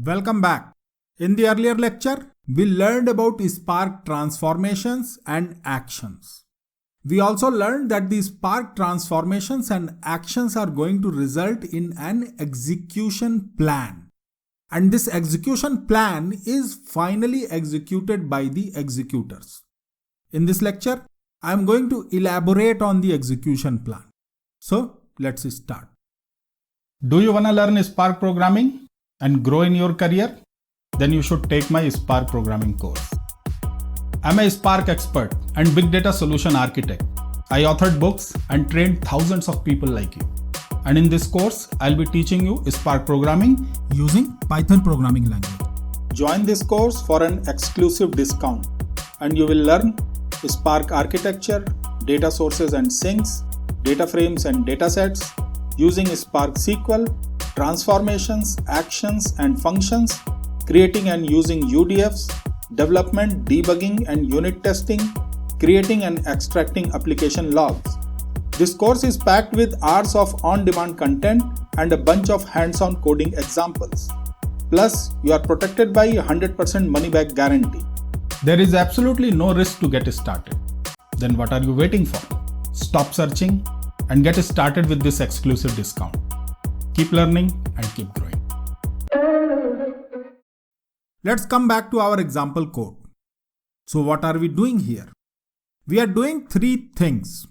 Welcome back. In the earlier lecture, we learned about Spark transformations and actions. We also learned that these Spark transformations and actions are going to result in an execution plan. And this execution plan is finally executed by the executors. In this lecture, I am going to elaborate on the execution plan. So, let's start. Do you want to learn Spark programming and grow in your career? Then you should take my Spark programming course. I'm a Spark expert and big data solution architect. I authored books and trained thousands of people like you. And in this course, I'll be teaching you Spark programming Using Python programming language. Join this course for an exclusive discount and you will learn Spark architecture, data sources and sinks, data frames and datasets, using Spark SQL, transformations, actions and functions, creating and using UDFs, development, debugging and unit testing, creating and extracting application logs. This course is packed with hours of on-demand content and a bunch of hands-on coding examples. Plus, you are protected by a 100% money-back guarantee. There is absolutely no risk to get started. Then what are you waiting for? Stop searching and get started with this exclusive discount. Keep learning and keep growing. Let's come back to our example code. So what are we doing here? We are doing three things.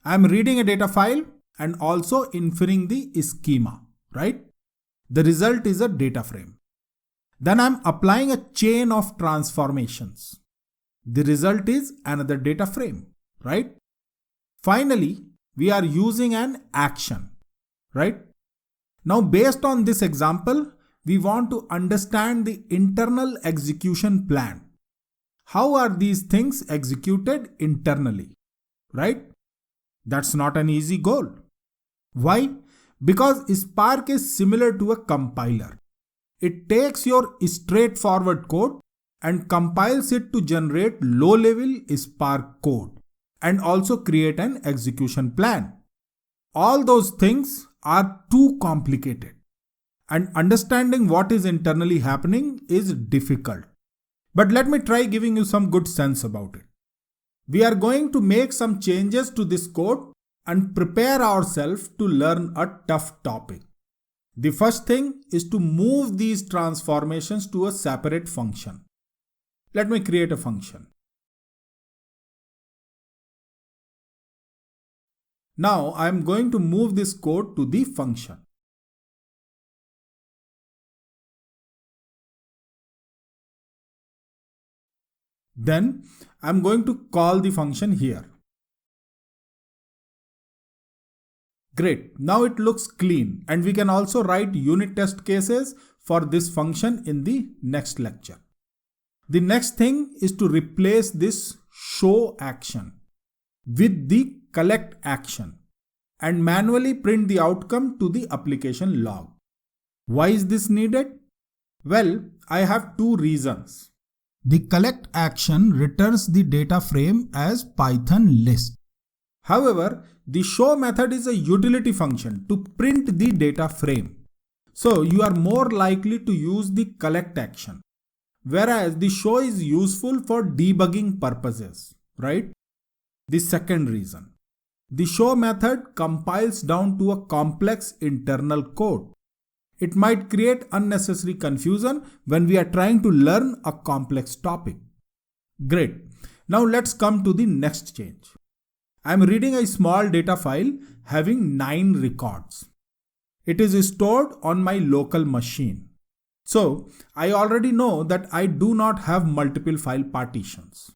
I am reading a data file and also inferring the schema, right? The result is a data frame. Then I am applying a chain of transformations. The result is another data frame, right? Finally, we are using an action, right? Now, based on this example, we want to understand the internal execution plan. How are these things executed internally, right? That's not an easy goal. Why? Because Spark is similar to a compiler. It takes your straightforward code and compiles it to generate low-level Spark code and also create an execution plan. All those things are too complicated, and understanding what is internally happening is difficult. But let me try giving you some good sense about it. We are going to make some changes to this code and prepare ourselves to learn a tough topic. The first thing is to move these transformations to a separate function. Let me create a function. Now I am going to move this code to the function. Then I am going to call the function here. Great. Now it looks clean and we can also write unit test cases for this function in the next lecture. The next thing is to replace this show action with the collect action and manually print the outcome to the application log. Why is this needed? Well, I have two reasons. The collect action returns the data frame as Python list. However, the show method is a utility function to print the data frame. So you are more likely to use the collect action, whereas the show is useful for debugging purposes, right? The second reason. The show method compiles down to a complex internal code. It might create unnecessary confusion when we are trying to learn a complex topic. Great. Now let's come to the next change. I am reading a small data file having 9 records. It is stored on my local machine. So I already know that I do not have multiple file partitions.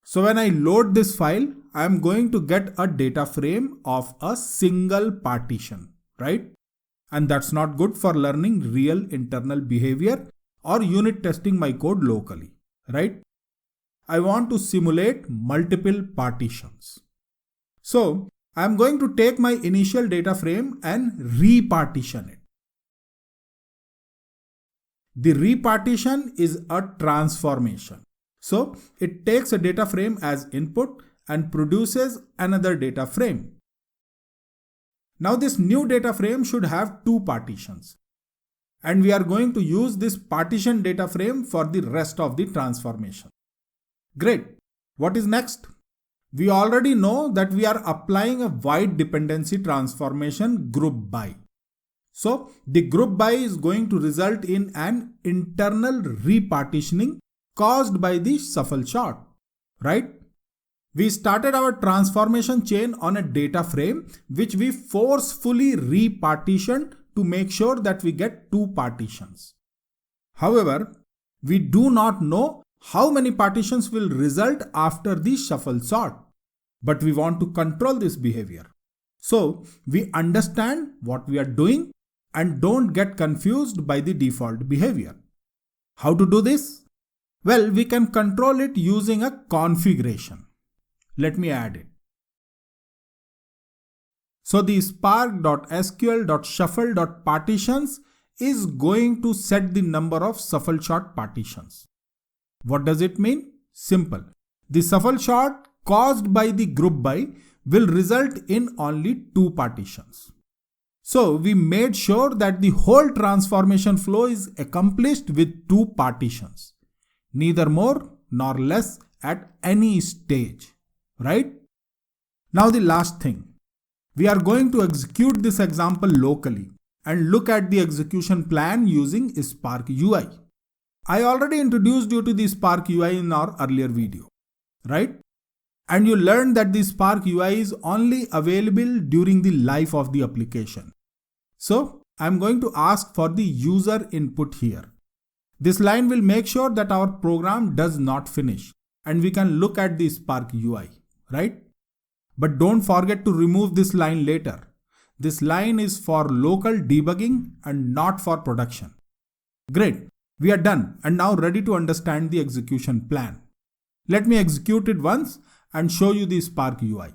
So when I load this file, I am going to get a data frame of a single partition, right? And that's not good for learning real internal behavior or unit testing my code locally, right? I want to simulate multiple partitions. So I'm going to take my initial data frame and repartition it. The repartition is a transformation. So it takes a data frame as input and produces another data frame. Now this new data frame should have 2 partitions. And we are going to use this partition data frame for the rest of the transformation. Great. What is next? We already know that we are applying a wide dependency transformation group by. So the group by is going to result in an internal repartitioning caused by the shuffle sort, right? We started our transformation chain on a data frame which we forcefully repartitioned to make sure that we get two partitions. However, we do not know how many partitions will result after the shuffle sort, but we want to control this behavior. So we understand what we are doing and don't get confused by the default behavior. How to do this? Well, we can control it using a configuration. Let me add it. So the spark.sql.shuffle.partitions is going to set the number of shuffle sort partitions. What does it mean? Simple. The shuffle sort caused by the group by will result in only two partitions. So we made sure that the whole transformation flow is accomplished with two partitions, neither more nor less at any stage, right? Now the last thing. We are going to execute this example locally and look at the execution plan using Spark UI. I already introduced you to the Spark UI in our earlier video, right? And you learned that the Spark UI is only available during the life of the application. So I'm going to ask for the user input here. This line will make sure that our program does not finish and we can look at the Spark UI, right? But don't forget to remove this line later. This line is for local debugging and not for production. Great. We are done and now ready to understand the execution plan. Let me execute it once and show you the Spark UI.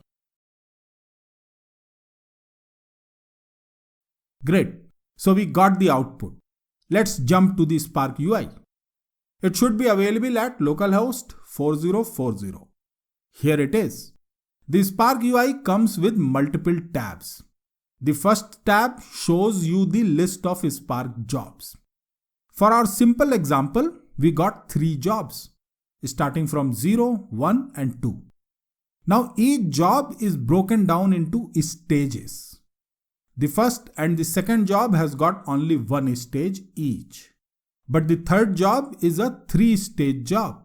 Great. So we got the output. Let's jump to the Spark UI. It should be available at localhost 4040. Here it is. The Spark UI comes with multiple tabs. The first tab shows you the list of Spark jobs. For our simple example, we got 3 jobs, starting from 0, 1 and 2. Now each job is broken down into stages. The first and the second job has got only one stage each. But the third job is a 3-stage job.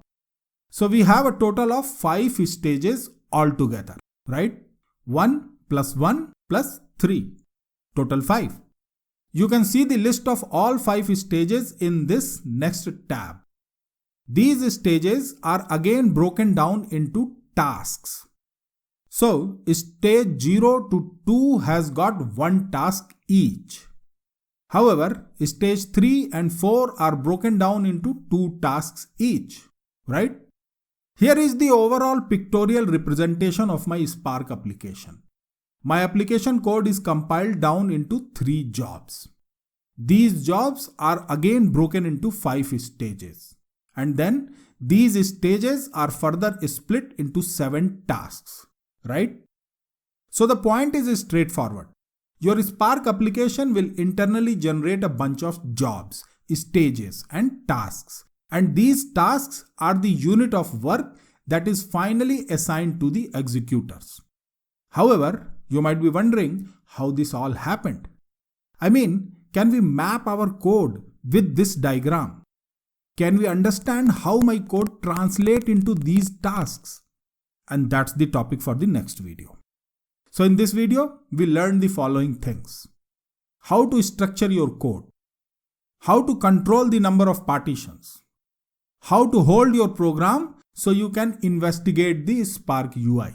So we have a total of 5 stages altogether, right? 1 plus 1 plus 3. Total 5. You can see the list of all 5 stages in this next tab. These stages are again broken down into tasks. So stage 0 to 2 has got 1 task each. However, stage 3 and 4 are broken down into 2 tasks each, right? Here is the overall pictorial representation of my Spark application. My application code is compiled down into 3 jobs. These jobs are again broken into 5 stages. And then these stages are further split into 7 tasks, right? So the point is straightforward. Your Spark application will internally generate a bunch of jobs, stages and tasks. And these tasks are the unit of work that is finally assigned to the executors. However, you might be wondering how this all happened. I mean, can we map our code with this diagram? Can we understand how my code translates into these tasks? And that's the topic for the next video. So in this video, we learned the following things. How to structure your code. How to control the number of partitions. How to hold your program so you can investigate the Spark UI.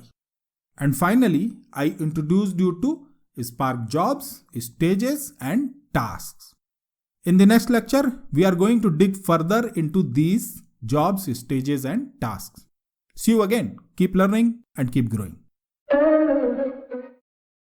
And finally, I introduced you to Spark jobs, stages and tasks. In the next lecture, we are going to dig further into these jobs, stages and tasks. See you again. Keep learning and keep growing.